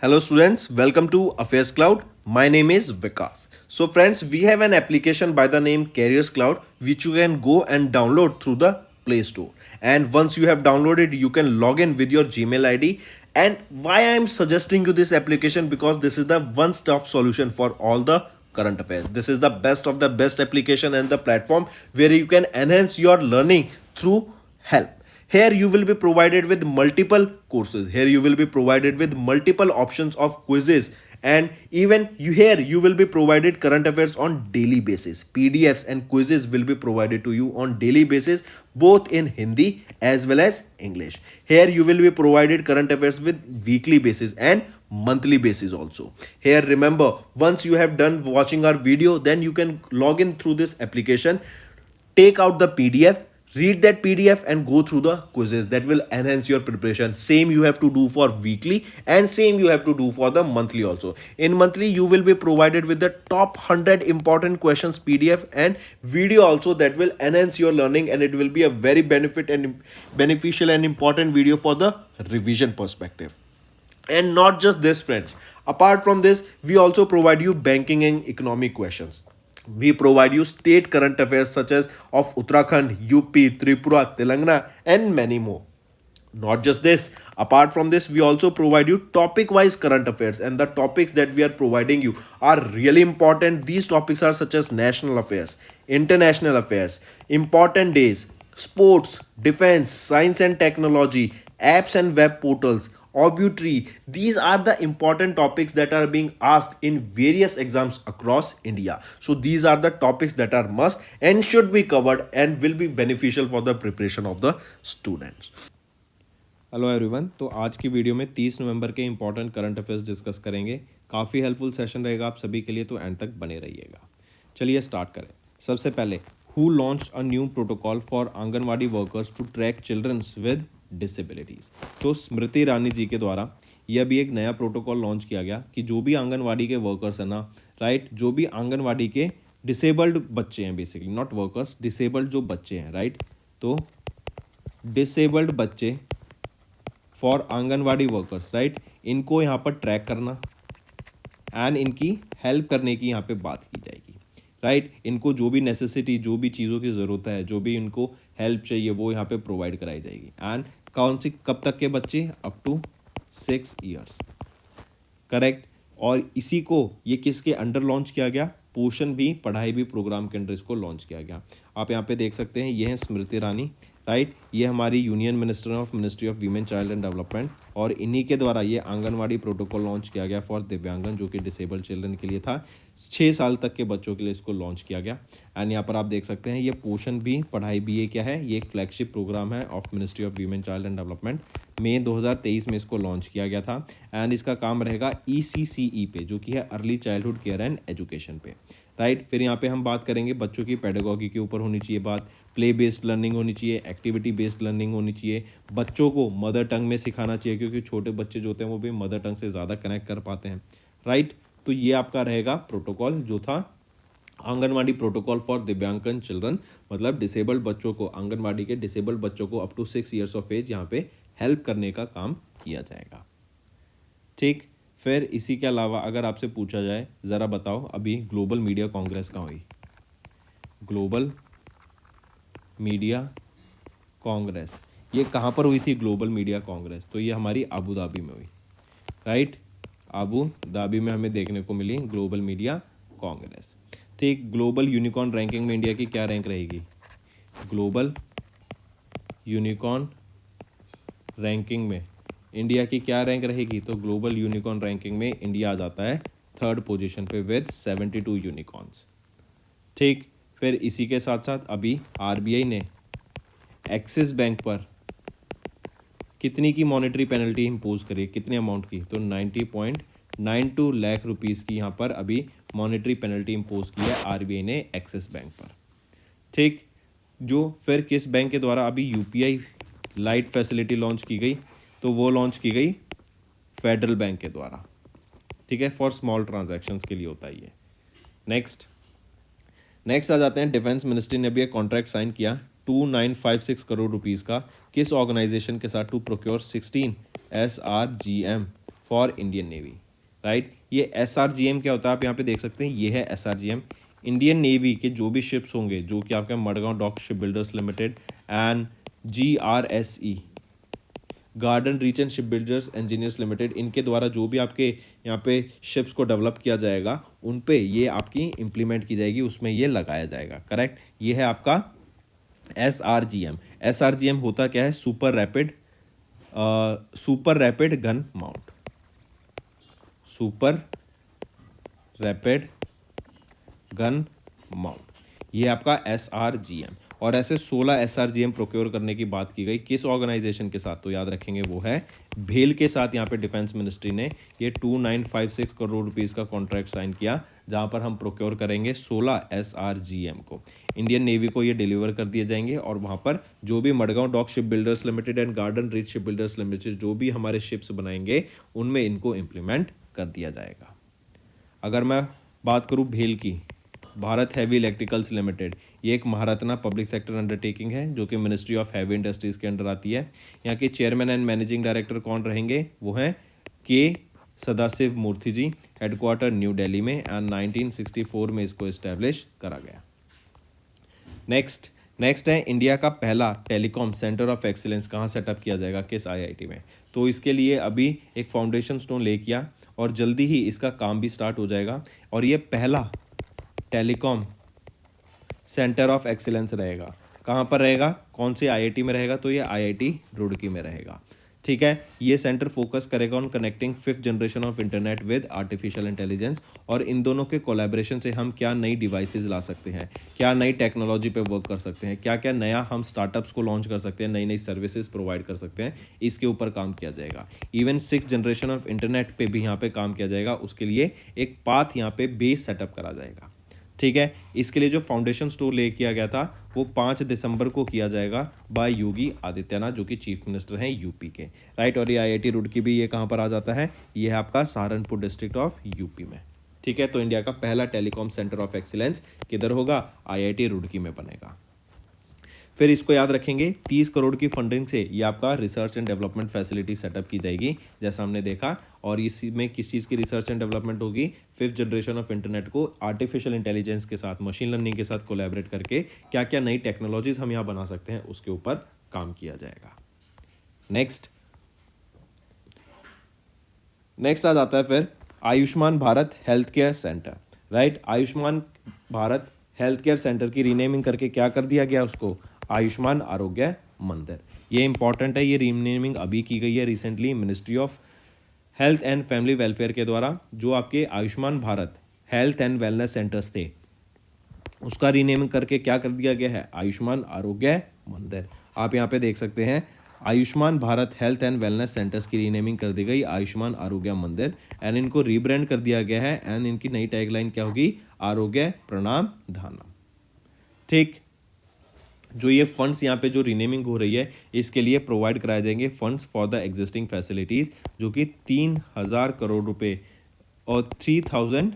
Hello students, welcome to Affairs Cloud. My name is Vikas. So friends, we have an application by the name Careers Cloud which you can go and download through the Play Store. And once you have downloaded, you can log in with your Gmail ID. And why I am suggesting you this application, because this is the one-stop solution for all the current affairs. This is the best of the best application and the platform where you can enhance your learning through help. Here you will be provided with multiple courses. Here you will be provided with multiple options of quizzes, and even you will be provided current affairs on daily basis. PDFs and quizzes will be provided to you on daily basis, both in Hindi as well as English. Here you will be provided current affairs with weekly basis and monthly basis also. Here remember, once you have done watching our video, then you can log in through this application, take out the PDF, read that PDF and go through the quizzes. That will enhance your preparation. Same you have to do for weekly and same you have to do for the monthly also. In monthly you will be provided with the top 100 important questions PDF and video also, that will enhance your learning, and it will be a very beneficial and important video for the revision perspective. And not just this friends, apart from this we also provide you banking and economic questions. We provide you state current affairs such as of Uttarakhand, UP, Tripura, Telangana, and many more. Not just this, apart from this we also provide you topic wise current affairs, and the topics that we are providing you are really important. These topics are such as national affairs, international affairs, important days, sports, defense, science and technology, apps and web portals, obituary. These are the important topics that are being asked in various exams across India. So these are the topics that are must and should be covered and will be beneficial for the preparation of the students. Hello everyone. तो आज की video में 30 नवंबर के important current affairs discuss करेंगे। काफ़ी helpful session रहेगा आप सभी के लिए, तो एंड तक बने रहिएगा। चलिए स्टार्ट करें। सबसे पहले, who launch a new protocol for anganwadi workers to track childrens with disabilities. तो स्मृति ईरानी जी के द्वारा यह भी एक नया प्रोटोकॉल लॉन्च किया गया कि जो भी आंगनवाड़ी के वर्कर्स हैं ना, राइट, जो भी आंगनवाड़ी के डिसेबल्ड बच्चे हैं, बेसिकली नॉट वर्कर्स, डिसेबल्ड जो बच्चे हैं, राइट, तो डिसेबल्ड बच्चे फॉर आंगनवाड़ी वर्कर्स, राइट, इनको यहाँ पर ट्रैक करना एंड इनकी हेल्प करने की यहाँ पे बात की जाएगी, राइट। इनको जो भी नेसेसिटी, जो भी चीज़ों की ज़रूरत है, जो भी इनको हेल्प चाहिए, वो यहाँ पे प्रोवाइड कराई जाएगी। एंड कौन सी, कब तक के बच्चे? Up to 6 years, correct. और इसी को ये किसके अंडर लॉन्च किया गया? पोषण भी पढ़ाई भी प्रोग्राम के अंडर इसको लॉन्च किया गया। आप यहाँ पे देख सकते हैं, ये हैं स्मृति ईरानी, राइट, ये हमारी union minister of ministry of women child and development, और इन्हीं के द्वारा ये आंगनवाड़ी प्रोटोकॉल लॉन्च किया गया फॉर दिव्यांगन, जो कि डिसेबल्ड चिल्ड्रन के लिए था। 6 साल तक के बच्चों के लिए इसको लॉन्च किया गया। एंड यहाँ पर आप देख सकते हैं, ये पोषण भी पढ़ाई भी, ये क्या है? ये एक फ्लैगशिप प्रोग्राम है of ministry of women child and development. मई 2023 में इसको लॉन्च किया गया था। एंड इसका काम रहेगा ECCE पे, जो कि है early childhood care and education पे, राइट। फिर यहाँ पे हम बात करेंगे बच्चों की पेडागॉगी के ऊपर होनी चाहिए बात, प्ले बेस्ड लर्निंग होनी चाहिए, एक्टिविटी बेस्ड लर्निंग होनी चाहिए, बच्चों को मदर टंग में सिखाना चाहिए, क्योंकि छोटे बच्चे जो होते हैं वो भी मदर टंग से ज़्यादा कनेक्ट कर पाते हैं, राइट। तो ये आपका रहेगा प्रोटोकॉल, जो था आंगनवाड़ी प्रोटोकॉल फॉर दिव्यांगन चिल्ड्रन, मतलब डिसेबल्ड बच्चों को, आंगनवाड़ी के डिसेबल्ड बच्चों को up to 6 years of age यहाँ पे हेल्प करने का काम किया जाएगा, ठीक। फिर इसी के अलावा अगर आपसे पूछा जाए, ज़रा बताओ अभी ग्लोबल मीडिया कांग्रेस कहाँ हुई? ग्लोबल मीडिया कांग्रेस ये कहाँ पर हुई थी? ग्लोबल मीडिया कांग्रेस, तो ये हमारी अबू धाबी में हुई, राइट। अबू धाबी में हमें देखने को मिली ग्लोबल मीडिया कांग्रेस, ठीक। ग्लोबल यूनिकॉर्न रैंकिंग में इंडिया की क्या रैंक रहेगी? ग्लोबल यूनिकॉर्न रैंकिंग में इंडिया की क्या रैंक रहेगी? तो ग्लोबल यूनिकॉर्न रैंकिंग में इंडिया आ जाता है 3rd पोजीशन पे विद 72 यूनिकॉर्न्स, ठीक। फिर इसी के साथ साथ अभी RBI ने एक्सिस बैंक पर कितनी की मॉनेटरी पेनल्टी इम्पोज करी, कितने अमाउंट की? तो 90.92 लाख रुपीज़ की यहाँ पर अभी मॉनेटरी पेनल्टी इम्पोज की है RBI ने एक्सिस बैंक पर, ठीक। जो फिर किस बैंक के द्वारा अभी UPI लाइट फैसिलिटी लॉन्च की गई? तो वो लॉन्च की गई फेडरल बैंक के द्वारा, ठीक है, फॉर स्मॉल ट्रांजैक्शंस के लिए होता है ये। नेक्स्ट आ जाते हैं, डिफेंस मिनिस्ट्री ने भी एक कॉन्ट्रैक्ट साइन किया 2956 करोड़ रुपीज़ का, किस ऑर्गेनाइजेशन के साथ? To procure 16 SRGM for Indian navy, right. ये SRGM क्या होता है आप यहाँ पे देख सकते हैं, ये है SRGM। इंडियन नेवी के जो भी शिप्स होंगे जो कि आपके Mazagon Dock Ship Builders Limited and GRSE Garden Reach and Ship Builders Engineers Limited, इनके द्वारा जो भी आपके यहाँ पे शिप्स को डेवलप किया जाएगा उन पे ये आपकी इम्प्लीमेंट की जाएगी, उसमें ये लगाया जाएगा, करेक्ट। ये है आपका SRGM। SRGM होता क्या है, super rapid gun mount, super rapid gun mount, ये आपका SRGM। और ऐसे 16 SRGM प्रोक्योर करने की बात की गई, किस ऑर्गेनाइजेशन के साथ, तो याद रखेंगे वो है भेल के साथ। यहाँ पे डिफेंस मिनिस्ट्री ने ये 2956 करोड़ रुपीस का कॉन्ट्रैक्ट साइन किया, जहाँ पर हम प्रोक्योर करेंगे 16 SRGM को, इंडियन नेवी को ये डिलीवर कर दिए जाएंगे। और वहाँ पर जो भी Mazagon Dock Ship Builders Limited and Garden Reach Ship Builders Limited जो भी हमारे शिप्स बनाएंगे उनमें इनको इम्प्लीमेंट कर दिया जाएगा। अगर मैं बात करूँ भेल की, भारत हैवी इलेक्ट्रिकल्स लिमिटेड, ये एक महारत्ना पब्लिक सेक्टर अंडरटेकिंग है जो कि मिनिस्ट्री ऑफ हैवी इंडस्ट्रीज के अंडर आती है। यहाँ के चेयरमैन एंड मैनेजिंग डायरेक्टर कौन रहेंगे, वो हैं के सदाशिव मूर्ति जी, हेडक्वार्टर न्यू दिल्ली में, एंड 1964 में इसको इस्टेब्लिश करा गया। नेक्स्ट है इंडिया का पहला टेलीकॉम सेंटर ऑफ एक्सीलेंस कहाँ सेटअप किया जाएगा, किस IIT में। तो इसके लिए अभी एक फाउंडेशन स्टोन ले किया और जल्दी ही इसका काम भी स्टार्ट हो जाएगा। और ये पहला टेलीकॉम सेंटर ऑफ एक्सीलेंस रहेगा, कहाँ पर रहेगा, कौन से IIT में रहेगा, तो ये IIT रुड़की में रहेगा, ठीक है। ये सेंटर फोकस करेगा on connecting 5th generation of internet with artificial intelligence. और इन दोनों के कोलैबोरेशन से हम क्या नई डिवाइसेस ला सकते हैं, क्या नई टेक्नोलॉजी पे वर्क कर सकते हैं, क्या क्या नया हम स्टार्टअप्स को लॉन्च कर सकते हैं, नई नई सर्विसेज प्रोवाइड कर सकते हैं, इसके ऊपर काम किया जाएगा। Even 6th generation of internet पे भी यहाँ पे काम किया जाएगा, उसके लिए एक पाथ यहाँ पे बेस सेटअप करा जाएगा, ठीक है। इसके लिए जो फाउंडेशन स्टोर ले किया गया था वो 5 दिसंबर को किया जाएगा बाय योगी आदित्यनाथ जो कि चीफ मिनिस्टर हैं यूपी के, राइट। और ये IIT रुड़की भी ये कहाँ पर आ जाता है, ये है आपका सहारनपुर डिस्ट्रिक्ट ऑफ यूपी में, ठीक है। तो इंडिया का पहला टेलीकॉम सेंटर ऑफ एक्सीलेंस किधर होगा, IIT रुड़की में बनेगा। फिर इसको याद रखेंगे, 30 करोड़ की फंडिंग से ये आपका research and development facility setup की जाएगी, जैसा हमने देखा। और इसमें किस चीज़ की रिसर्च एंड डेवलपमेंट होगी, 5th जनरेशन ऑफ इंटरनेट को आर्टिफिशियल इंटेलिजेंस के साथ, मशीन लर्निंग के साथ कोलैबोरेट करके क्या क्या नई टेक्नोलॉजीज हम यहाँ बना सकते हैं उसके ऊपर काम किया जाएगा। नेक्स्ट आ जाता है फिर Ayushman Bharat health care centre, right. Ayushman Bharat health care centre की रीनेमिंग करके क्या कर दिया गया, उसको आयुष्मान आरोग्य मंदिर। ये इंपॉर्टेंट है, ये रीनेमिंग अभी की गई है recently ministry of health and family welfare के द्वारा। जो आपके Ayushman Bharat health and wellness centres थे उसका रीनेमिंग करके क्या कर दिया गया है, आयुष्मान आरोग्य मंदिर। आप यहाँ पे देख सकते हैं Ayushman Bharat health and wellness centres की रीनेमिंग कर दी गई आयुष्मान आरोग्य मंदिर, एंड इनको रीब्रांड कर दिया गया है। एंड इनकी नई टैगलाइन क्या होगी, आरोग्य प्रणाम धानम, ठीक। जो ये फंड्स यहाँ पे जो रीनेमिंग हो रही है इसके लिए प्रोवाइड कराए जाएंगे funds for the existing facilities, जो कि 3000 करोड़ रुपए और 3000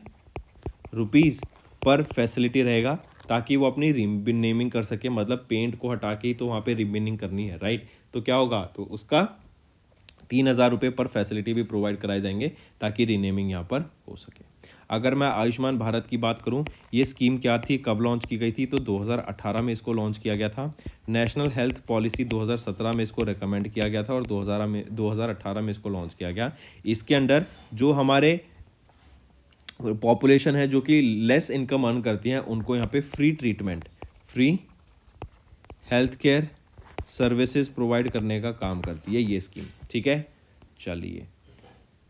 रुपीज़ पर फैसिलिटी रहेगा, ताकि वो अपनी रीनेमिंग कर सके। मतलब पेंट को हटा के ही तो वहाँ पे रीनेमिंग करनी है, राइट। तो क्या होगा, तो उसका 3000 रुपये पर फैसिलिटी भी प्रोवाइड कराए जाएंगे ताकि रीनेमिंग यहाँ पर हो सके। अगर मैं आयुष्मान भारत की बात करूं, ये स्कीम क्या थी, कब लॉन्च की गई थी, तो 2018 में इसको लॉन्च किया गया था। नेशनल हेल्थ पॉलिसी 2017 में इसको रेकमेंड किया गया था और 2018 में इसको लॉन्च किया गया। इसके अंडर जो हमारे पॉपुलेशन है जो कि लेस इनकम अर्न करती हैं उनको यहाँ पे free treatment, free health care services provide करने का काम करती है ये स्कीम, ठीक है। चलिए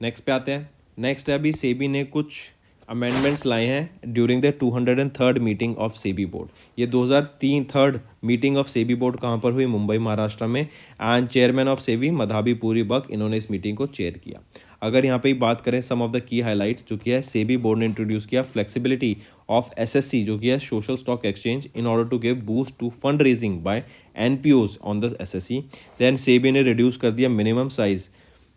नेक्स्ट पे आते हैं। नेक्स्ट है अभी सेबी ने कुछ अमेंडमेंट्स लाए हैं during the 203rd meeting of SEBI board. ये 2003 मीटिंग ऑफ सेबी बोर्ड कहाँ पर हुई, मुंबई महाराष्ट्र में। And chairman of SEBI Madhabi पूरी बक, इन्होंने इस मीटिंग को चेयर किया। अगर यहाँ पे बात करें some of the key highlights, जो कि है सेबी बोर्ड ने इंट्रोड्यूस किया फ्लेक्सिबिलिटी ऑफ SSC, जो कि है social stock exchange, in order to give boost to fund raising by NPOs on the SSC। Then SEBI ने रिड्यूस कर दिया minimum size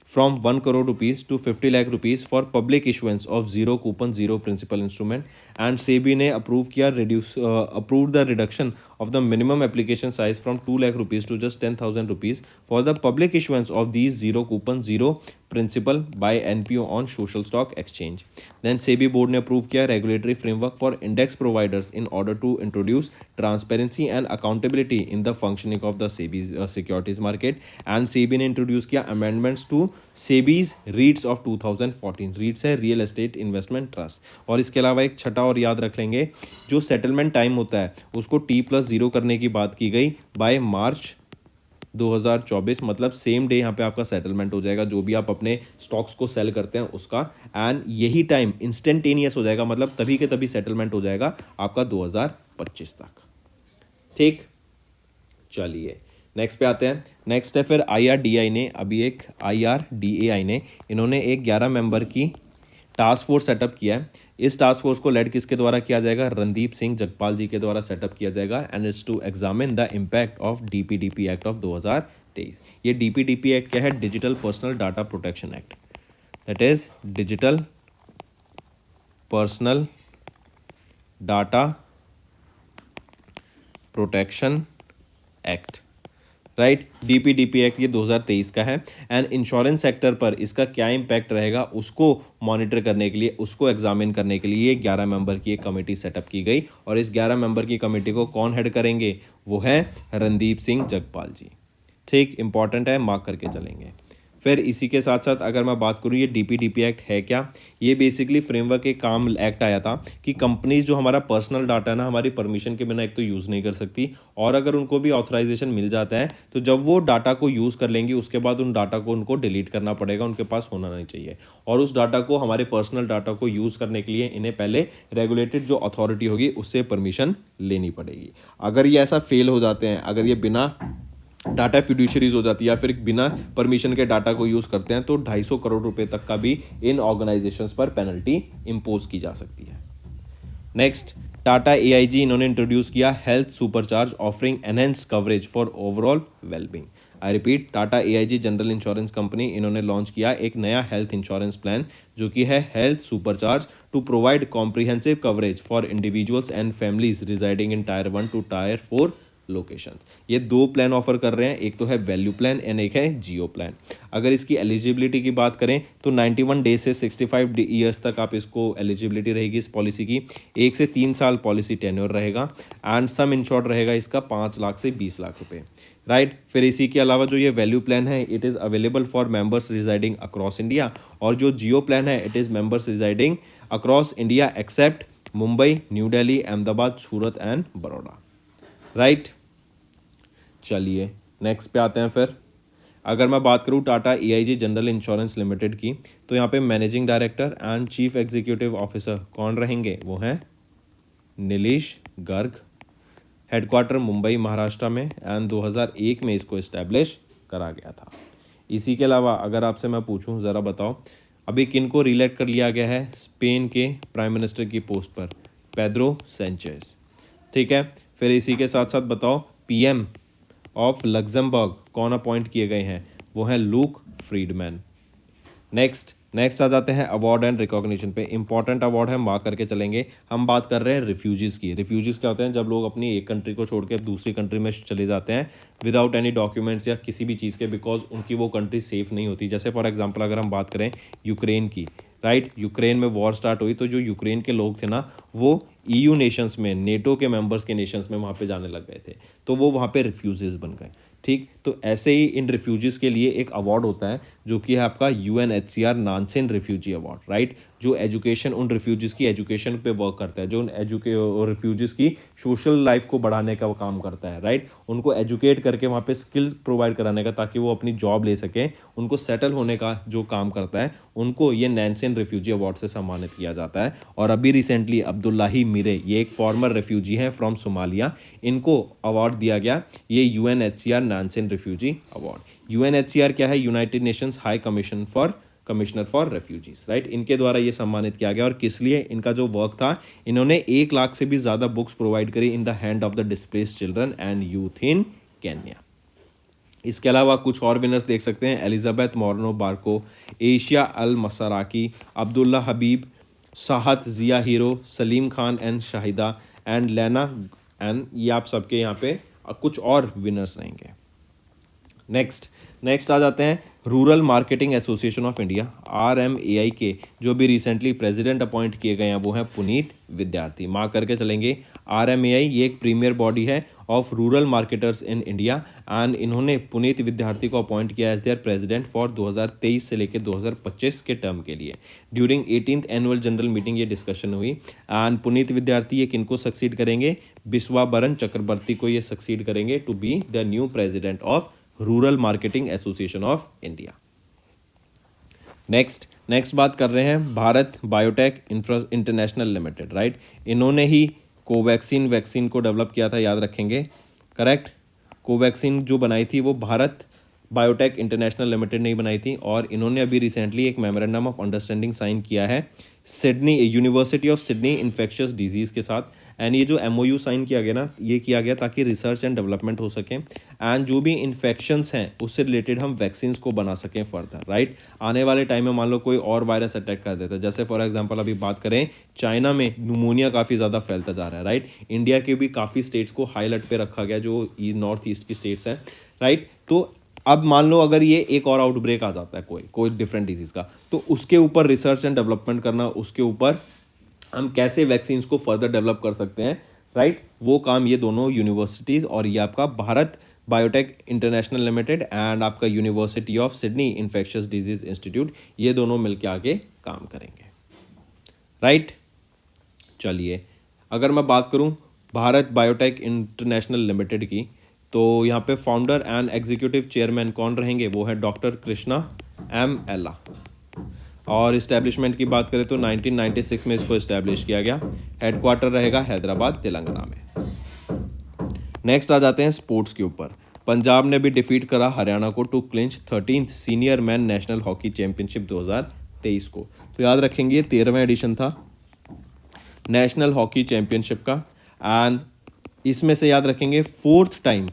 from 1 crore rupees to 50 lakh rupees for public issuance of zero coupon zero principal instrument, and SEBI ने approved the reduction of the minimum application size from 2 lakh rupees to just 10,000 rupees for the public issuance of these zero coupon zero principal by NPO on social stock exchange. Then SEBI board ने approve किया regulatory framework for index providers in order to introduce transparency and accountability in the functioning of the SEBI's securities market. And SEBI ने introduce किया amendments to SEBI's REITs of 2014. REITs है real estate investment trust. और इसके अलावा एक छठा और याद रख लेंगे, जो सेटलमेंट टाइम होता है उसको T+0 करने की बात की गई बाय मार्च 2024. मतलब सेम डे यहाँ पे आपका सेटलमेंट हो जाएगा जो भी आप अपने स्टॉक्स को सेल करते हैं उसका. एंड यही टाइम इंस्टेंटेनियस हो जाएगा, मतलब तभी के तभी सेटलमेंट हो जाएगा आपका 2025 तक. ठीक, चलिए नेक्स्ट पे आते हैं. नेक्स्ट है फिर IRDAI ने अभी एक IRDAI ने इन्होंने एक 11 मेंबर की टास्क फोर्स सेटअप किया है. इस टास्क फोर्स को लेड किसके द्वारा किया जाएगा? रणदीप सिंह जगपाल जी के द्वारा सेटअप किया जाएगा. And it's to examine the impact of DPDP act of 2023. ये DPDP एक्ट क्या है? Digital personal data protection act. That is digital personal data protection act, right. DPDP act ये 2023 का है. एंड इंश्योरेंस सेक्टर पर इसका क्या इम्पैक्ट रहेगा उसको मॉनिटर करने के लिए, उसको एग्जामिन करने के लिए 11 मेंबर की एक कमेटी सेटअप की गई. और इस 11 मेंबर की कमेटी को कौन हेड करेंगे? वो है रणदीप सिंह जगपाल जी. ठीक, इंपॉर्टेंट है, मार्क करके चलेंगे. फिर इसी के साथ साथ अगर मैं बात करूँ ये DPDP एक्ट है क्या? ये बेसिकली फ्रेमवर्क एक काम एक्ट आया था कि कंपनीज जो हमारा पर्सनल डाटा है ना हमारी परमिशन के बिना एक तो यूज़ नहीं कर सकती, और अगर उनको भी ऑथराइजेशन मिल जाता है तो जब वो डाटा को यूज़ कर लेंगी उसके बाद उन डाटा को उनको डिलीट करना पड़ेगा, उनके पास होना नहीं चाहिए. और उस डाटा को, हमारे पर्सनल डाटा को यूज़ करने के लिए इन्हें पहले रेगुलेटेड जो अथॉरिटी होगी उससे परमिशन लेनी पड़ेगी. अगर ये ऐसा फेल हो जाते हैं, अगर ये बिना डाटा फिड्यूशरीज हो जाती है या फिर बिना परमिशन के डाटा को यूज़ करते हैं तो 250 करोड़ रुपए तक का भी इन ऑर्गेनाइजेशंस पर पेनल्टी इम्पोज की जा सकती है. नेक्स्ट, टाटा AIG इन्होंने इंट्रोड्यूस किया health supercharge offering enhance coverage for overall wellbeing. I repeat, Tata AIG general insurance company इन्होंने लॉन्च किया एक नया हेल्थ इंश्योरेंस प्लान जो कि है health supercharge to provide comprehensive coverage for individuals and families residing in Tier 1 to Tier 4 location. ये 2 plan offer कर रहे हैं, एक तो है वैल्यू प्लान एंड एक है जियो प्लान. अगर इसकी एलिजिबिलिटी की बात करें तो 91 डेज से 65 ईयर्स तक आप इसको एलिजिबिलिटी रहेगी इस पॉलिसी की. 1 से 3 साल पॉलिसी टेन्योर रहेगा. एंड सम इंश्योर्ड रहेगा इसका 5 लाख से 20 लाख रुपए, राइट. फिर इसी के अलावा जो ये वैल्यू प्लान है it is available for members residing across India, और जो जियो प्लान है it is members residing across India accept Mumbai, new Delhi, Ahmedabad, Surat and Baroda, right. चलिए नेक्स्ट पे आते हैं. फिर अगर मैं बात करूँ Tata AIG general insurance limited की तो यहाँ पे managing director and chief executive officer कौन रहेंगे? वो हैं नीलेश गर्ग. हेडक्वार्टर मुंबई महाराष्ट्र में. एंड 2001 में इसको इस्टेब्लिश करा गया था. इसी के अलावा अगर आपसे मैं पूछूं ज़रा बताओ अभी किन को रिलेक्ट कर लिया गया है स्पेन के प्राइम मिनिस्टर की पोस्ट पर? Pedro Sanchez. ठीक है. फिर इसी के साथ साथ बताओ PM ऑफ लग्जमबर्ग कौन अपॉइंट किए गए हैं? वो हैं लूक फ्रीडमैन. नेक्स्ट आ जाते हैं अवार्ड एंड रिकॉग्निशन पे. इंपॉर्टेंट अवार्ड है, मार्क करके चलेंगे. हम बात कर रहे हैं रिफ्यूजीज़ की. रिफ्यूजीज़ क्या होते हैं? जब लोग अपनी एक कंट्री को छोड़ के दूसरी कंट्री में चले जाते हैं विदाउट एनी डॉक्यूमेंट्स या किसी भी चीज़ के, बिकॉज उनकी वो कंट्री सेफ नहीं होती. जैसे फॉर एग्जांपल अगर हम बात करें यूक्रेन की, राइट. यूक्रेन में वॉर स्टार्ट हुई तो जो यूक्रेन के लोग थे ना वो EU नेशंस में, नेटो के मेंबर्स के नेशंस में वहाँ पे जाने लग गए थे तो वो वहाँ पे रिफ्यूजीज़ बन गए. ठीक, तो ऐसे ही इन रिफ्यूजीज़ के लिए एक अवार्ड होता है जो कि है आपका UNHCR Nansen refugee award, right. जो एजुकेशन, उन रिफ्यूजीज़ की एजुकेशन पे वर्क करता है, जो उन रिफ्यूजीज़ की सोशल लाइफ को बढ़ाने का वो काम करता है, राइट. उनको एजुकेट करके वहाँ पे स्किल प्रोवाइड कराने का ताकि वो अपनी जॉब ले सकें, उनको सेटल होने का जो काम करता है, उनको ये नैनसेन रिफ्यूजी अवार्ड से सम्मानित किया जाता है. और अभी रिसेंटली अब्दुल्लाही मिरे, ये एक फॉर्मर रेफ्यूजी हैं फ्रॉम सोमालिया, इनको अवार्ड दिया गया ये UNHCR Nansen refugee award. UNHCR क्या है? United Nations high commissioner for refugees, right. इनके द्वारा ये सम्मानित किया गया. और किस लिए? इनका जो वर्क था, इन्होंने 1 लाख से भी ज़्यादा बुक्स प्रोवाइड करी in the hand of the displaced children and youth in Kenya. इसके अलावा कुछ और विनर्स देख सकते हैं. Elizabeth Moreno Barco, Asia al Masraki, Abdullah Habib, Sahat Zia Hero, Salim Khan and Shahida and Lena and ये आप सबके यहाँ पे कुछ और विनर्स रहेंगे। नेक्स्ट आ जाते हैं rural marketing association of India, RMAI के जो भी रिसेंटली प्रेसिडेंट अपॉइंट किए गए हैं वो हैं पुनीत विद्यार्थी। मार्क करके चलेंगे, RMAI ये एक प्रीमियर बॉडी है of rural marketers in India and इन्होंने पुनीत विद्यार्थी को अपॉइंट किया एज देयर प्रेसिडेंट फॉर 2023 से लेकर 2025 के टर्म के लिए। During 18th annual general meeting ये डिस्कशन हुई एंड पुनीत विद्यार्थी ये किनको सक्सीड करेंगे, बिस्वाबरन चक्रवर्ती को ये सक्सीड करेंगे to be the new president of rural marketing association of India. Next बात कर रहे हैं Bharat biotech international Limited, right. इन्होंने ही कोवैक्सीन वैक्सीन को डेवलप किया था, याद रखेंगे, करेक्ट। कोवैक्सीन जो बनाई थी वो भारत बायोटेक इंटरनेशनल लिमिटेड ने ही बनाई थी और इन्होंने अभी रिसेंटली एक मेमोरेंडम ऑफ अंडरस्टैंडिंग साइन किया है Sydney university of Sydney infectious disease के साथ। एंड ये जो MOU साइन किया गया ना, ये किया गया ताकि रिसर्च एंड डेवलपमेंट हो सके एंड जो भी इन्फेक्शंस हैं उससे रिलेटेड हम वैक्सीन्स को बना सकें फर्दर, राइट। आने वाले टाइम में मान लो कोई और वायरस अटैक कर देता है, जैसे फॉर एग्जांपल अभी बात करें चाइना में न्यूमोनिया काफ़ी ज़्यादा फैलता जा रहा है, राइट। इंडिया के भी काफ़ी स्टेट्स को हाई अलर्ट पे रखा गया जो नॉर्थ ईस्ट की स्टेट्स हैं, राइट। तो अब मान लो अगर ये एक और आउटब्रेक आ जाता है कोई डिफरेंट डिजीज़ का, तो उसके ऊपर रिसर्च एंड डेवलपमेंट करना, उसके ऊपर हम कैसे वैक्सीन्स को फर्दर डेवलप कर सकते हैं, राइट, वो काम ये दोनों यूनिवर्सिटीज़ और ये आपका Bharat biotech international limited and आपका university of Sydney infectious diseases institute, ये दोनों मिलकर आगे काम करेंगे, राइट। चलिए, अगर मैं बात करूं भारत बायोटेक इंटरनेशनल लिमिटेड की, तो यहाँ पे फाउंडर एंड एग्जीक्यूटिव चेयरमैन कौन रहेंगे, वो है डॉक्टर कृष्णा M. एल्ला। और इस्टेब्लिशमेंट की बात करें तो 1996 में इसको इस्टेब्लिश किया गया। हेडक्वार्टर रहेगा हैदराबाद तेलंगाना में। नेक्स्ट आ जाते हैं स्पोर्ट्स के ऊपर। पंजाब ने भी डिफीट करा हरियाणा को to clinch 13th senior man national hockey championship 2023 को। तो याद रखेंगे 13वां एडिशन था नेशनल हॉकी चैंपियनशिप का एंड इसमें से याद रखेंगे 4th टाइम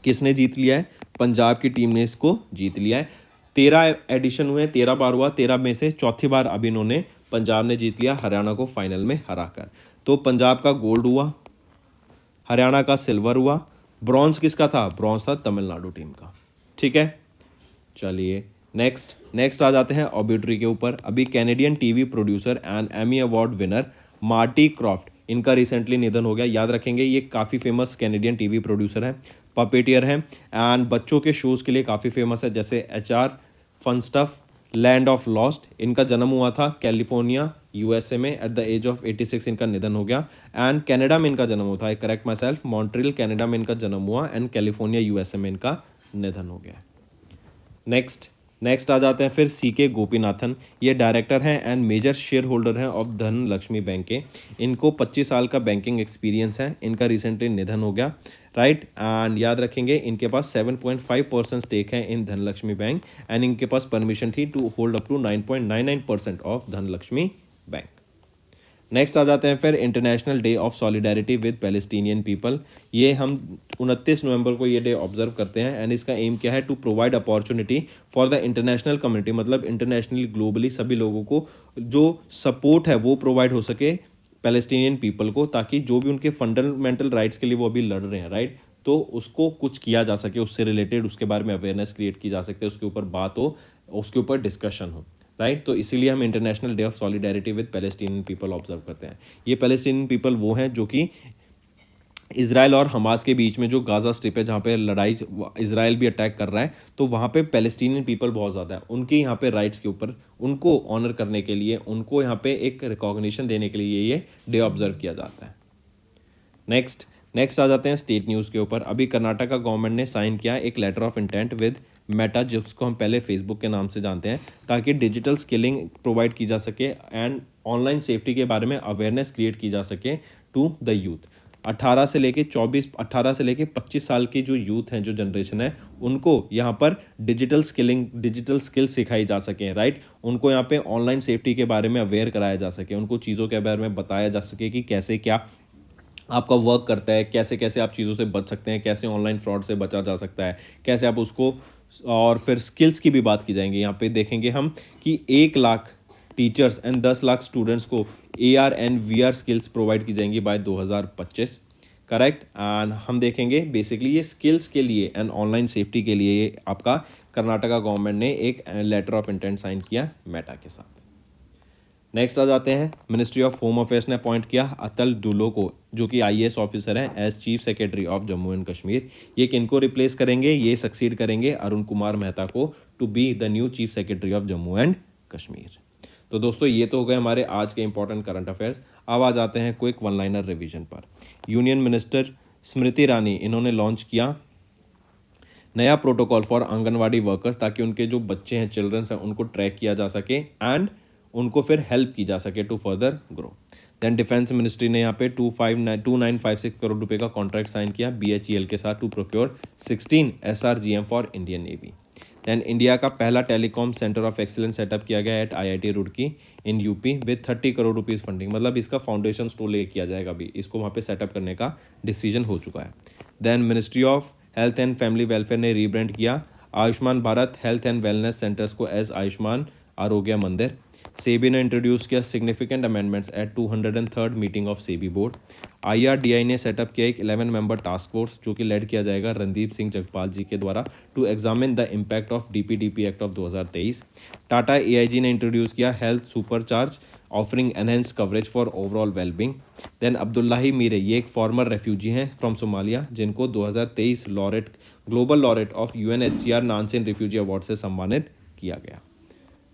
किसने जीत लिया है, पंजाब की टीम ने इसको जीत लिया है। 13 एडिशन हुए, 13 बार हुआ, 13 में से चौथी बार अब इन्होंने पंजाब ने जीत लिया हरियाणा को फाइनल में हराकर। तो पंजाब का गोल्ड हुआ, हरियाणा का सिल्वर हुआ, ब्रॉन्ज किसका था, ब्रॉन्ज था तमिलनाडु टीम का, ठीक है। चलिए नेक्स्ट आ जाते हैं ऑब्ituary के ऊपर। अभी Canadian TV producer and Emmy award winner Marty Krofft, इनका रिसेंटली निधन हो गया। याद रखेंगे ये काफ़ी फेमस कैनेडियन टीवी प्रोड्यूसर हैं, पपेटियर हैं एंड बच्चों के शोज़ के लिए काफ़ी फेमस है, जैसे HR, fun stuff, land of lost. इनका जन्म हुआ था कैलिफोर्निया USA में, एट द एज ऑफ 86 इनका निधन हो गया। एंड कनाडा में इनका जन्म हुआ था, आई correct my self, Montreal Canada में इनका जन्म हुआ एंड कैलिफोर्निया USA में इनका निधन हो गया। नेक्स्ट आ जाते हैं फिर CK गोपीनाथन, ये डायरेक्टर हैं एंड मेजर शेयर होल्डर हैं ऑफ धनलक्ष्मी बैंक के। इनको 25 साल का बैंकिंग एक्सपीरियंस है, इनका रिसेंटली निधन हो गया, राइट। एंड याद रखेंगे इनके पास 7.5% स्टेक है इन धनलक्ष्मी बैंक एंड इनके पास परमिशन थी to hold up to 9.99% of Dhanlaxmi bank. Next आ जाते हैं फिर international day of solidarity with Palestinian people. ये हम 29 नवंबर को ये डे ऑब्जर्व करते हैं एंड इसका एम क्या है, to provide opportunity for the international community, मतलब इंटरनेशनली ग्लोबली सभी लोगों को जो सपोर्ट है वो प्रोवाइड हो सके पैलेस्टीनियन पीपल को, ताकि जो भी उनके फंडामेंटल राइट्स के लिए वो अभी लड़ रहे हैं, राइट, तो उसको कुछ किया जा सके, उससे रिलेटेड उसके बारे में अवेयरनेस क्रिएट की जा सकते, उसके ऊपर बात हो, उसके ऊपर डिस्कशन हो, राइट। तो इसीलिए हम international day of solidarity with Palestinian people observe करते हैं। ये पैलेस्टीनियन पीपल वो हैं जो कि इजराइल और हमास के बीच में जो गाज़ा स्ट्रिप है जहाँ पे लड़ाई, इजराइल भी अटैक कर रहा है, तो वहाँ पे पैलेस्टीनियन पीपल बहुत ज़्यादा है, उनके यहाँ पे राइट्स के ऊपर उनको ऑनर करने के लिए, उनको यहाँ पे एक रिकॉग्निशन देने के लिए ये डे ऑब्जर्व किया जाता है। नेक्स्ट आ जाते हैं स्टेट न्यूज़ के ऊपर। अभी कर्नाटका गवर्नमेंट ने साइन किया एक letter of intent with Meta, जिसको हम पहले फेसबुक के नाम से जानते हैं, ताकि डिजिटल स्किलिंग प्रोवाइड की जा सके एंड ऑनलाइन सेफ्टी के बारे में अवेयरनेस क्रिएट की जा सके टू द यूथ। 18 से लेके 25 साल की जो यूथ हैं, जो जनरेशन है, उनको यहाँ पर डिजिटल स्किल सिखाई जा सके, राइट। उनको यहाँ पे ऑनलाइन सेफ्टी के बारे में अवेयर कराया जा सके, उनको चीज़ों के बारे में बताया जा सके कि कैसे क्या आपका वर्क करता है, कैसे कैसे आप चीज़ों से बच सकते हैं, कैसे ऑनलाइन फ्रॉड से बचा जा सकता है, कैसे आप उसको, और फिर स्किल्स की भी बात की जाएंगी। यहाँ पे देखेंगे हम कि 1 lakh teachers and 10 lakh students को AR and VR skills provide की जाएंगी बाय 2025। करेक्ट। एंड हम देखेंगे बेसिकली ये स्किल्स के लिए एंड ऑनलाइन सेफ्टी के लिए ये आपका कर्नाटका गवर्नमेंट ने एक लेटर ऑफ इंटेंट साइन किया मेटा के साथ। नेक्स्ट आ जाते हैं, मिनिस्ट्री ऑफ होम अफेयर्स ने अपॉइंट किया अतल दुल्लो को, जो कि आईएएस ऑफिसर हैं, as chief secretary of Jammu and Kashmir. ये किनको रिप्लेस करेंगे? ये सक्सीड करेंगे अरुण कुमार मेहता को to be the new chief secretary of Jammu and Kashmir. तो दोस्तों ये तो हो गए हमारे आज के इंपॉर्टेंट करंट अफेयर्स। अब आ जाते हैं क्विक वन लाइनर रिवीजन पर। यूनियन मिनिस्टर स्मृति ईरानी, इन्होंने लॉन्च किया नया प्रोटोकॉल फॉर आंगनवाड़ी वर्कर्स, ताकि उनके जो बच्चे हैं, चिल्ड्रंस हैं, उनको ट्रैक किया जा सके एंड उनको फिर हेल्प की जा सके to further grow. Then defence ministry ने यहाँ पे 2956 करोड़ रुपए का कॉन्ट्रैक्ट साइन किया BHEL के साथ to procure 16 SRGM for Indian navy. Then India का पहला telecom centre of excellence set up किया गया at IIT Roorkee in UP with 30 crore rupees funding. मतलब इसका फाउंडेशन स्टोन ले किया जाएगा, अभी इसको वहाँ पे सेटअप करने का डिसीजन हो चुका है। Then ministry of health and family welfare ने रीब्रांड किया Ayushman Bharat health and wellness centres को एज आयुष्मान आरोग्य मंदिर। सेबी ने इंट्रोड्यूस किया significant amendments at 203rd meeting of SEBI board. IRDI ने सेटअप किया एक 11 मेंबर टास्क फोर्स, जो कि लेड किया जाएगा रणदीप सिंह जगपाल जी के द्वारा, to examine the impact of DPDP act of 2023। Tata AIG ने इंट्रोड्यूस किया health supercharge offering enhance coverage for overall wellbeing. Then Abdullahi Mire, ये एक फॉर्मर रेफ्यूजी हैं फ्रॉम सोमालिया, जिनको 2023 laureate global laureate of UNHCR Nansen refugee award से सम्मानित किया गया।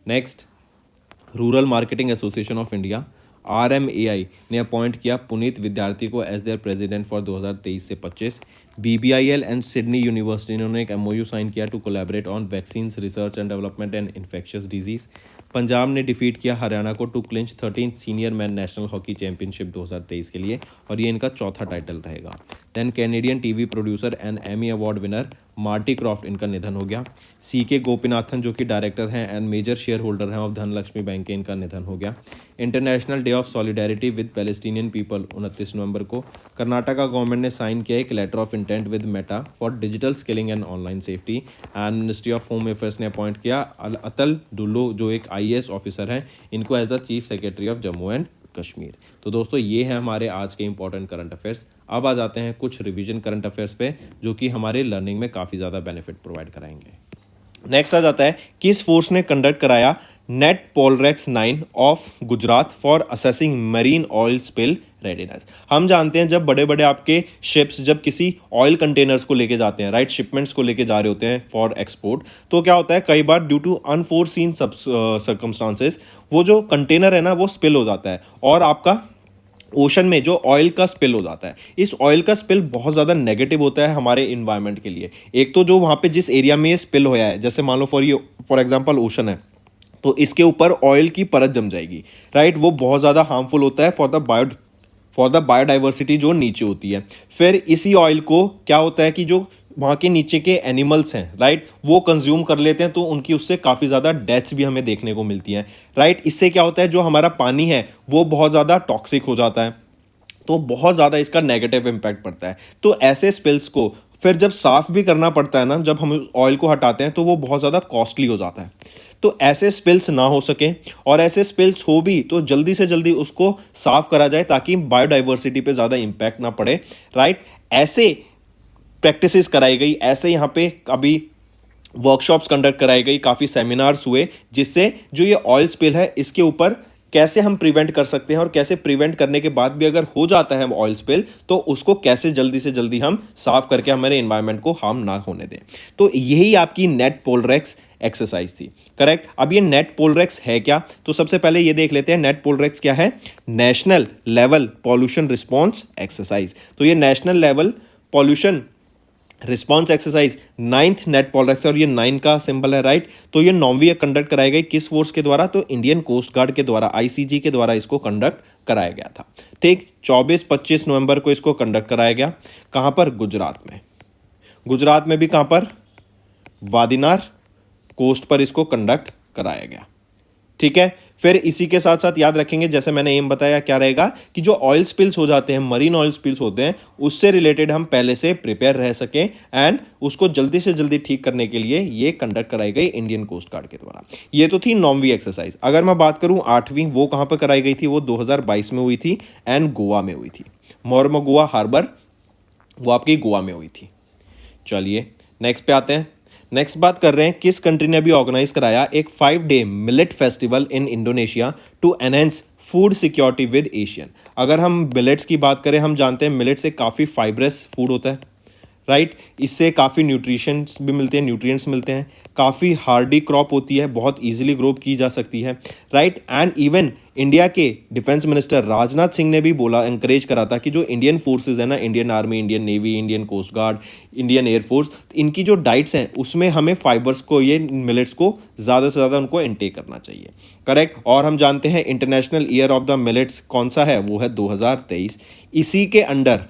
Next, rural marketing association of India RMAI ने अपॉइंट किया पुनीत विद्यार्थी को एज देयर प्रेसिडेंट फॉर 2023 से 25। BBIL एंड सिडनी यूनिवर्सिटी ने एक MOU साइन किया to collaborate on vaccines research and development and infectious disease. Punjab ने डिफीट किया हरियाणा को to clinch 13th senior man national hockey championship 2023 के लिए, और ये इनका चौथा टाइटल रहेगा। Then Canadian TV producer and Emmy award winner Marty Krofft, इनका निधन हो गया। CK गोपीनाथन, जो कि डायरेक्टर हैं एंड मेजर शेयर होल्डर हैं ऑफ धनलक्ष्मी बैंक के, इनका निधन हो गया। International day of solidarity with Palestinian people 29 नवंबर को। कर्नाटका गवर्नमेंट ने साइन किया एक letter of intent with Meta for digital skilling and online safety. And ministry of home affairs ने अपॉइंट किया अतल दुल्लो, जो एक IAS ऑफिसर हैं, इनको as the chief secretary of Jammu and Kashmir. तो दोस्तों ये है हमारे आज के इंपॉर्टेंट करंट अफेयर्स। अब आ जाते हैं कुछ रिवीजन करंट अफेयर्स पे, जो कि हमारे लर्निंग में काफ़ी ज़्यादा बेनिफिट प्रोवाइड कराएंगे। नेक्स्ट आ जाता है, किस फोर्स ने कंडक्ट कराया NATPOLREX 9 of Gujarat for assessing marine oil spill readiness. हम जानते हैं जब बड़े बड़े आपके शिप्स जब किसी ऑयल कंटेनर्स को लेके जाते हैं, राइट, शिपमेंट्स को लेके जा रहे होते हैं फॉर एक्सपोर्ट, तो क्या होता है कई बार ड्यू टू अनफोर्सीन सर्कमस्टांसेस वो जो कंटेनर है ना वो स्पिल हो जाता है, और आपका ओशन में जो ऑयल का स्पिल हो जाता है। इस ऑयल का स्पिल बहुत ज़्यादा नेगेटिव होता है हमारे इन्वायरमेंट के लिए। एक तो जो वहाँ पे जिस एरिया में ये स्पिल होया है, जैसे मान लो फॉर एग्जांपल ओशन है, तो इसके ऊपर ऑयल की परत जम जाएगी, राइट, वो बहुत ज़्यादा हार्मफुल होता है फॉर द बायोडाइवर्सिटी जो नीचे होती है। फिर इसी ऑयल को क्या होता है कि जो वहाँ के नीचे के एनिमल्स हैं, राइट, वो कंज्यूम कर लेते हैं, तो उनकी उससे काफ़ी ज़्यादा डेथ्स भी हमें देखने को मिलती हैं, राइट। इससे क्या होता है जो हमारा पानी है वो बहुत ज़्यादा टॉक्सिक हो जाता है, तो बहुत ज़्यादा इसका नेगेटिव इम्पैक्ट पड़ता है। तो ऐसे स्पिल्स को फिर जब साफ़ भी करना पड़ता है ना, जब हम ऑयल को हटाते हैं, तो वो बहुत ज़्यादा कॉस्टली हो जाता है। तो ऐसे स्पिल्स ना हो सके, और ऐसे स्पिल्स हो भी तो जल्दी से जल्दी उसको साफ़ करा जाए, ताकि बायोडाइवर्सिटी पे ज़्यादा इम्पैक्ट ना पड़े, राइट। ऐसे प्रैक्टिसेस कराई गई, ऐसे यहाँ पे अभी वर्कशॉप्स कंडक्ट कराई गई, काफ़ी सेमिनार्स हुए, जिससे जो ये ऑयल स्पिल है इसके ऊपर कैसे हम प्रिवेंट कर सकते हैं, और कैसे प्रिवेंट करने के बाद भी अगर हो जाता है ऑयल स्पिल, तो उसको कैसे जल्दी से जल्दी हम साफ करके हमारे एनवायरनमेंट को हार्म ना होने दें। तो यही आपकी नेट पोलरेक्स एक्सरसाइज थी, करेक्ट। अब ये नेट पोलरेक्स है क्या, तो सबसे पहले ये देख लेते हैं नेट पोलरेक्स क्या है। National level pollution response exercise. तो ये national level pollution response exercise 9th NATPOLREX, और ये 9 का सिंबल है, राइट। तो ये 9वीं कंडक्ट कराई गई किस फोर्स के द्वारा, तो इंडियन कोस्ट गार्ड के द्वारा, ICG के द्वारा इसको कंडक्ट कराया गया था, ठीक। 24-25 नवंबर को इसको कंडक्ट कराया गया। कहाँ पर? गुजरात में। गुजरात में भी कहाँ पर? वादिनार कोस्ट पर इसको कंडक्ट कराया गया, ठीक है। फिर इसी के साथ साथ याद रखेंगे, जैसे मैंने एम बताया, क्या रहेगा कि जो ऑयल स्पिल्स हो जाते हैं, मरीन ऑयल स्पिल्स होते हैं, उससे रिलेटेड हम पहले से प्रिपेयर रह सकें, एंड उसको जल्दी से जल्दी ठीक करने के लिए ये कंडक्ट कराई गई इंडियन कोस्ट गार्ड के द्वारा। ये तो थी 9वीं एक्सरसाइज। अगर मैं बात करूं 8वीं, वो कहां पर कराई गई थी, वो 2022 में हुई थी एंड गोवा में हुई थी, मोरमोगोआ हार्बर वो आपकी गोवा में हुई थी। चलिए नेक्स्ट पे आते हैं। नेक्स्ट बात कर रहे हैं किस कंट्री ने अभी ऑर्गेनाइज कराया एक 5 day millet festival in Indonesia to enhance food security with ASEAN. अगर हम मिलेट्स की बात करें, हम जानते हैं मिलेट से काफ़ी फाइब्रस फूड होता है, राइट। इससे काफ़ी न्यूट्रिशंस भी मिलते हैं, न्यूट्रिएंट्स मिलते हैं, काफ़ी हार्डी क्रॉप होती है, बहुत इजीली ग्रो की जा सकती है, राइट। एंड इवन इंडिया के डिफेंस मिनिस्टर राजनाथ सिंह ने भी बोला, इंकरेज करा था कि जो इंडियन फोर्सेज है ना, Indian army, Indian navy, Indian coast guard, Indian air force, इनकी जो डाइट्स हैं उसमें हमें फाइबर्स को, ये मिलेट्स को ज़्यादा से ज़्यादा उनको इनटेक करना चाहिए, करेक्ट। और हम जानते हैं international year of the millets कौन सा है, वो है 2023। इसी के अंडर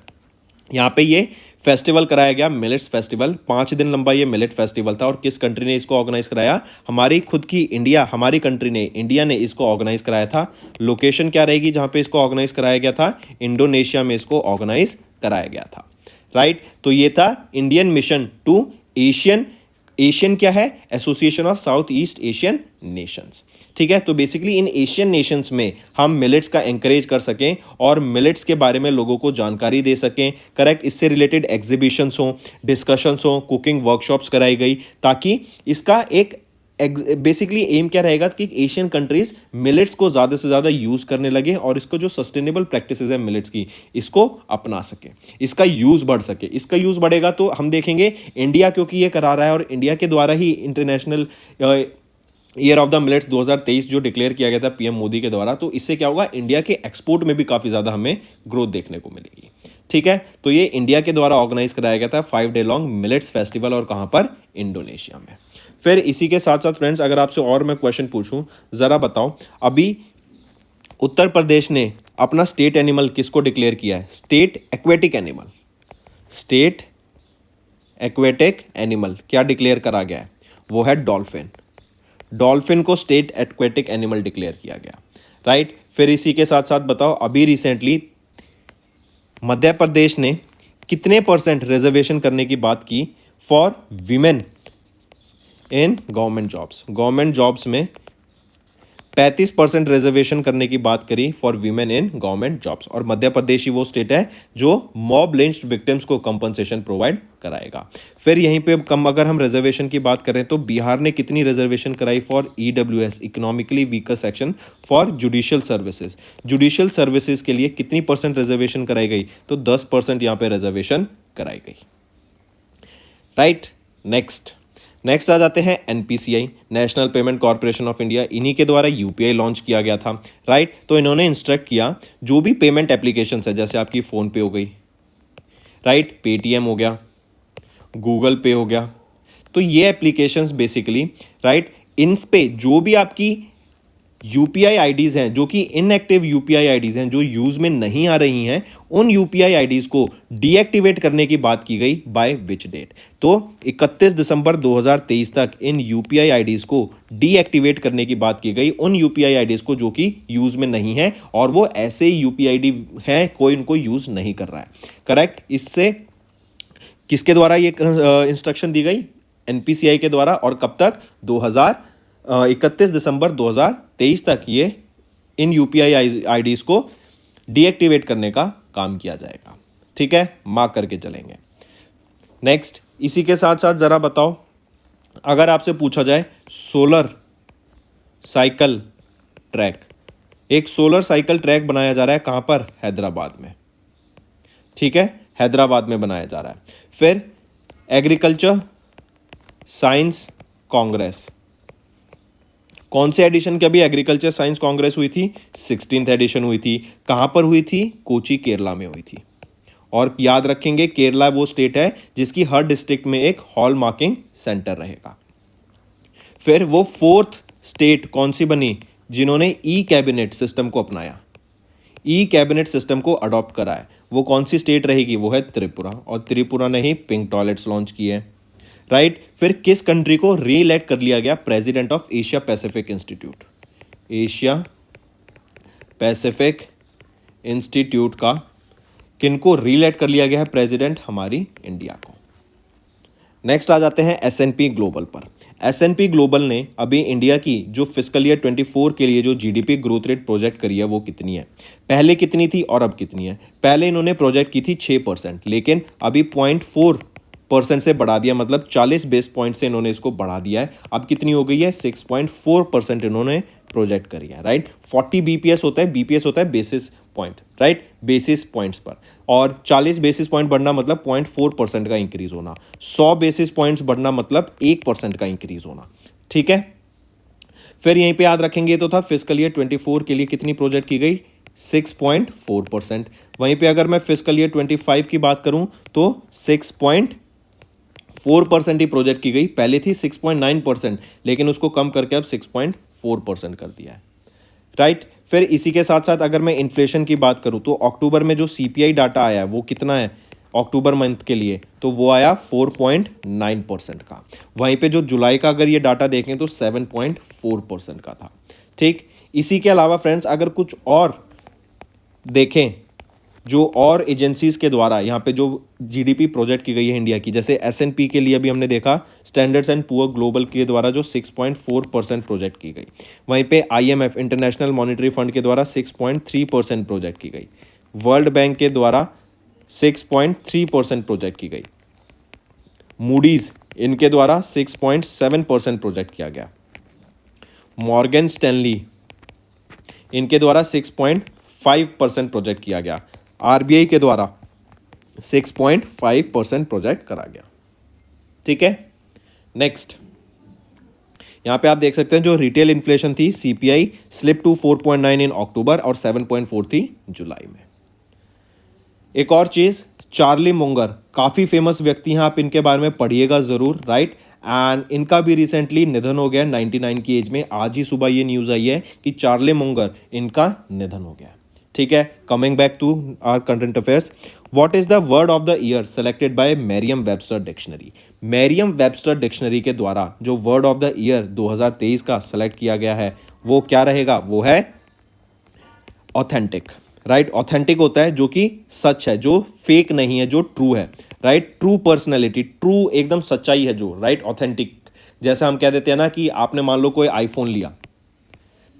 यहाँ पे ये फेस्टिवल कराया गया, मिलेट्स फेस्टिवल। 5 दिन लंबा ये मिलेट फेस्टिवल था। और किस कंट्री ने इसको ऑर्गेनाइज कराया, हमारी खुद की इंडिया, हमारी कंट्री ने, इंडिया ने इसको ऑर्गेनाइज कराया था। लोकेशन क्या रहेगी जहाँ पे इसको ऑर्गेनाइज कराया गया था, इंडोनेशिया में इसको ऑर्गेनाइज कराया गया था, राइट। तो ये था Indian mission to ASEAN, ASEAN क्या है, association of south east Asian nations, ठीक है। तो बेसिकली इन एशियन नेशंस में हम मिलेट्स का एंकरेज कर सकें और मिलेट्स के बारे में लोगों को जानकारी दे सकें, करेक्ट। इससे रिलेटेड एग्जीबिशंस हों, डिस्कशंस हों, कुकिंग वर्कशॉप्स कराई गई, ताकि इसका एक बेसिकली एम क्या रहेगा कि एशियन कंट्रीज मिलेट्स को ज़्यादा से ज़्यादा यूज़ करने लगे और इसको जो सस्टेनेबल प्रैक्टिसेस है मिलेट्स की, इसको अपना सके, इसका यूज़ बढ़ सके। इसका यूज़ बढ़ेगा तो हम देखेंगे इंडिया, क्योंकि ये करा रहा है और इंडिया के द्वारा ही international year of the millets 2023 जो डिक्लेयर किया गया था पीएम मोदी के द्वारा, तो इससे क्या होगा, इंडिया के एक्सपोर्ट में भी काफ़ी ज़्यादा हमें ग्रोथ देखने को मिलेगी, ठीक है। तो ये इंडिया के द्वारा ऑर्गेनाइज कराया गया था 5 डे लॉन्ग मिलेट्स फेस्टिवल, और कहाँ पर, इंडोनेशिया में। फिर इसी के साथ साथ फ्रेंड्स, अगर आपसे और मैं क्वेश्चन पूछूं, ज़रा बताओ, अभी उत्तर प्रदेश ने अपना स्टेट एनिमल किसको डिक्लेयर किया है, state aquatic animal, state aquatic animal क्या डिक्लेयर करा गया है, वो है डॉल्फिन। डॉल्फिन को स्टेट एक्वेटिक एनिमल डिक्लेयर किया गया, राइट। फिर इसी के साथ साथ बताओ, अभी रिसेंटली मध्य प्रदेश ने कितने % रिजर्वेशन करने की बात की for women in government jobs. Government jobs में 35% रिजर्वेशन करने की बात करी for women in government jobs. और मध्य प्रदेश ही वो स्टेट है जो मॉब लिंच्ड विक्टिम्स को कंपनसेशन प्रोवाइड कराएगा। फिर यहीं पे कम, अगर हम रिजर्वेशन की बात करें तो बिहार ने कितनी रिजर्वेशन कराई for EWS, economically weaker section, for judicial services. Judicial services के लिए कितनी % रिजर्वेशन कराई गई, तो 10% यहाँ पे रिजर्वेशन कराई गई, राइट। नेक्स्ट आ जाते हैं NPCI, national payment corporation of India. इन्हीं के द्वारा यूपीआई लॉन्च किया गया था, राइट। तो इन्होंने इंस्ट्रक्ट किया जो भी पेमेंट एप्लीकेशंस है, जैसे आपकी फ़ोन पे हो गई, राइट, पेटीएम हो गया, गूगल पे हो गया, तो ये एप्लीकेशंस बेसिकली, राइट, इन पे जो भी आपकी यूपीआई आईडीज़ हैं, जो कि इनएक्टिव यूपीआई आईडीज़ हैं, जो यूज़ में नहीं आ रही हैं, उन यूपीआई आईडीज़ को डीएक्टिवेट करने की बात की गई। बाय विच डेट, तो 31 दिसंबर 2023 तक इन यूपीआई आईडीज़ को डीएक्टिवेट करने की बात की गई, उन यूपीआई आईडीज़ को जो कि यूज़ में नहीं है और वो ऐसे ही यूपीआई आईडी है, कोई उनको यूज़ नहीं कर रहा है, करेक्ट। इससे किसके द्वारा ये इंस्ट्रक्शन दी गई, एनपीसीआई के द्वारा। और कब तक, 31 दिसंबर 2023 तक ये इन यूपीआई आईडीज़ को डीएक्टिवेट करने का काम किया जाएगा, ठीक है, मार्क करके चलेंगे। नेक्स्ट, इसी के साथ साथ ज़रा बताओ, अगर आपसे पूछा जाए सोलर साइकिल ट्रैक, एक सोलर साइकिल ट्रैक बनाया जा रहा है कहाँ पर, हैदराबाद में, ठीक है, हैदराबाद में बनाया जा रहा है। फिर एग्रीकल्चर साइंस कांग्रेस, कौन से एडिशन की अभी एग्रीकल्चर साइंस कांग्रेस हुई थी, 16th एडिशन हुई थी। कहाँ पर हुई थी, कोची, केरला में हुई थी। और याद रखेंगे, केरला वो स्टेट है जिसकी हर डिस्ट्रिक्ट में एक हॉल मार्किंग सेंटर रहेगा। फिर वो 4th स्टेट कौन सी बनी, जिन्होंने ई कैबिनेट सिस्टम को अपनाया, ई कैबिनेट सिस्टम को अडॉप्ट करा है, वो कौन सी स्टेट रहेगी, वो है त्रिपुरा। और त्रिपुरा ने ही पिंक टॉयलेट्स लॉन्च किए हैं, राइट। फिर किस कंट्री को रीइलेक्ट कर लिया गया president of Asia Pacific institute, Asia Pacific institute का किनको रीइलेक्ट कर लिया गया है प्रेसिडेंट, हमारी इंडिया को, नेक्स्ट आ जाते हैं S&P ग्लोबल पर। S&P ग्लोबल ने अभी इंडिया की जो फिस्कल ईयर 24 के लिए जो जीडीपी ग्रोथ रेट प्रोजेक्ट करी है वो कितनी है, पहले कितनी थी और अब कितनी है। पहले इन्होंने प्रोजेक्ट की थी 6%, लेकिन अभी 0.4% से बढ़ा दिया, मतलब 40 बेस पॉइंट से इन्होंने इसको बढ़ा दिया है। अब कितनी हो गई है, 6.4% इन्होंने प्रोजेक्ट करी है, राइट। 40 बीपीएस होता है, बीपीएस होता है basis point, right, basis points पर, और 40 बेसिस पॉइंट बढ़ना मतलब 0.4% का इंक्रीज होना, 100 बेसिस पॉइंट्स बढ़ना मतलब 1% का इंक्रीज होना, ठीक है। फिर यहीं पे याद रखेंगे तो था फिस्कल ईयर 24 के लिए कितनी प्रोजेक्ट की गई, 6.4%। वहीं पे अगर मैं फिस्कल ईयर 25 की बात करूं तो 6.4% ही प्रोजेक्ट की गई। पहले थी 6.9%, लेकिन उसको कम करके अब 6.4% कर दिया है, राइट। फिर इसी के साथ साथ अगर मैं इन्फ्लेशन की बात करूं तो अक्टूबर में जो सीपीआई डाटा आया है वो कितना है अक्टूबर मंथ के लिए, तो वो आया 4.9% का। वहीं पे जो जुलाई का अगर ये डाटा देखें तो 7.4% का था, ठीक। इसी के अलावा फ्रेंड्स अगर कुछ और देखें जो और एजेंसीज के द्वारा यहाँ पे जो जीडीपी प्रोजेक्ट की गई है इंडिया की, जैसे S&P के लिए अभी हमने देखा स्टैंडर्ड्स एंड पुअर ग्लोबल के द्वारा जो 6.4% प्रोजेक्ट की गई। वहीं पे IMF इंटरनेशनल मॉनेटरी फंड के द्वारा 6.3% प्रोजेक्ट की गई। वर्ल्ड बैंक के द्वारा 6.3% प्रोजेक्ट की गई। मूडीज इनके द्वारा 6.7% प्रोजेक्ट किया गया। मॉर्गन स्टैनली इनके द्वारा 6.5% प्रोजेक्ट किया गया। RBI के द्वारा 6.5% प्रोजेक्ट करा गया, ठीक है। नेक्स्ट यहां पे आप देख सकते हैं जो रिटेल इन्फ्लेशन थी CPI स्लिप टू 4.9 इन अक्टूबर और 7.4 थी जुलाई में। एक और चीज, चार्ली मुंगर काफी फेमस व्यक्ति हैं, आप इनके बारे में पढ़िएगा जरूर, राइट। एंड इनका भी रिसेंटली निधन हो गया 99 की एज में। आज ही सुबह ये न्यूज आई है कि चार्ली मुंगर इनका निधन हो गया, ठीक है। Coming back to our current affairs, what is the word of the year selected by Merriam Webster dictionary. Merriam Webster dictionary के द्वारा जो वर्ड ऑफ द ईयर 2023 का सेलेक्ट किया गया है वो क्या रहेगा, वो है ऑथेंटिक, राइट। ऑथेंटिक होता है जो कि सच है, जो फेक नहीं है, जो ट्रू है, राइट। ट्रू पर्सनैलिटी, ट्रू एकदम सच्चाई है जो, राइट। ऑथेंटिक जैसे हम कह देते हैं ना कि आपने मान लो कोई आईफोन लिया,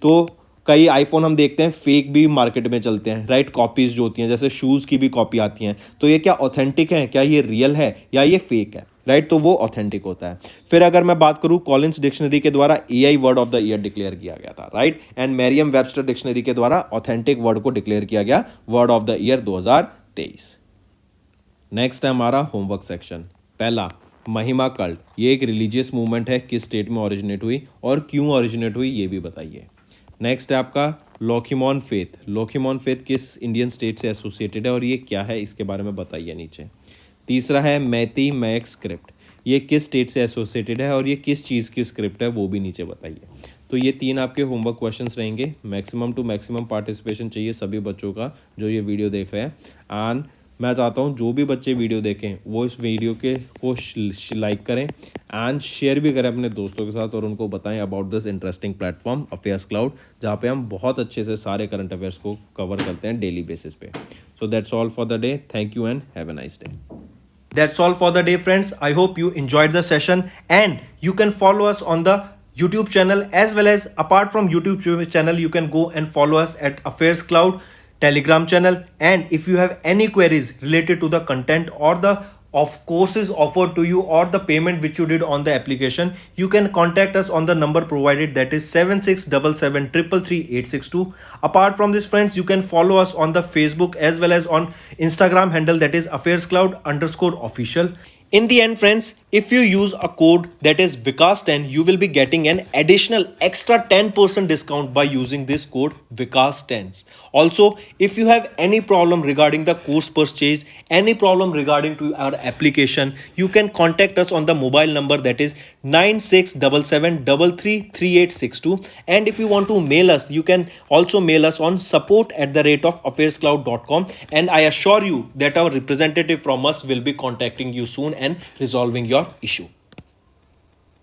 तो कई आईफोन हम देखते हैं फेक भी मार्केट में चलते हैं, राइट। कॉपीज जो होती हैं, जैसे शूज़ की भी कॉपी आती हैं, तो ये क्या ऑथेंटिक है, क्या ये रियल है या ये फेक है, राइट। तो वो ऑथेंटिक होता है। फिर अगर मैं बात करूं कॉलिंस डिक्शनरी के द्वारा AI word of the year declare किया गया था, राइट। एंड मेरियम वेबस्टर डिक्शनरी के द्वारा ऑथेंटिक वर्ड को डिक्लेयर किया गया word of the year 2023। Next है हमारा होमवर्क सेक्शन। पहला, महिमा कल्ट, ये एक रिलीजियस मूवमेंट है, किस स्टेट में ओरिजिनेट हुई और क्यों ओरिजिनेट हुई ये भी बताइए। नेक्स्ट है आपका लोकीमॉन फेथ, लोकीमॉन फेथ किस इंडियन स्टेट से एसोसिएटेड है और ये क्या है इसके बारे में बताइए नीचे। तीसरा है मैती मैक स्क्रिप्ट, ये किस स्टेट से एसोसिएटेड है और ये किस चीज़ की स्क्रिप्ट है वो भी नीचे बताइए। तो ये 3 आपके होमवर्क क्वेश्चंस रहेंगे। मैक्सिमम टू मैक्सिमम पार्टिसिपेशन चाहिए सभी बच्चों का जो ये वीडियो देख रहे हैं। एंड मैं चाहता हूँ जो भी बच्चे वीडियो देखें वो इस वीडियो के को लाइक करें एंड शेयर भी करें अपने दोस्तों के साथ और उनको बताएं about this interesting platform affairs cloud, जहाँ पे हम बहुत अच्छे से सारे करंट अफेयर्स को कवर करते हैं डेली बेसिस पे। So that's all for the day. Thank you and have a nice day. That's all for the day, friends. I hope you enjoyed the session, and you can follow us on the YouTube channel, as well as apart from YouTube channel, you can go and follow us at Affairs Cloud Telegram channel. And if you have any queries related to the content or the of courses offered to you or the payment which you did on the application, you can contact us on the number provided, that is 7677333862. Apart from this, friends, you can follow us on the Facebook as well as on Instagram handle, that is affairscloud_official. In the end, friends, if you use a code that is Vikas10, you will be getting an additional extra 10% discount by using this code Vikas10. Also, if you have any problem regarding the course purchase, any problem regarding to our application, you can contact us on the mobile number, that is 9677333862. And if you want to mail us, you can also mail us on support@affairscloud.com, and I assure you that our representative from us will be contacting you soon and resolving your issue.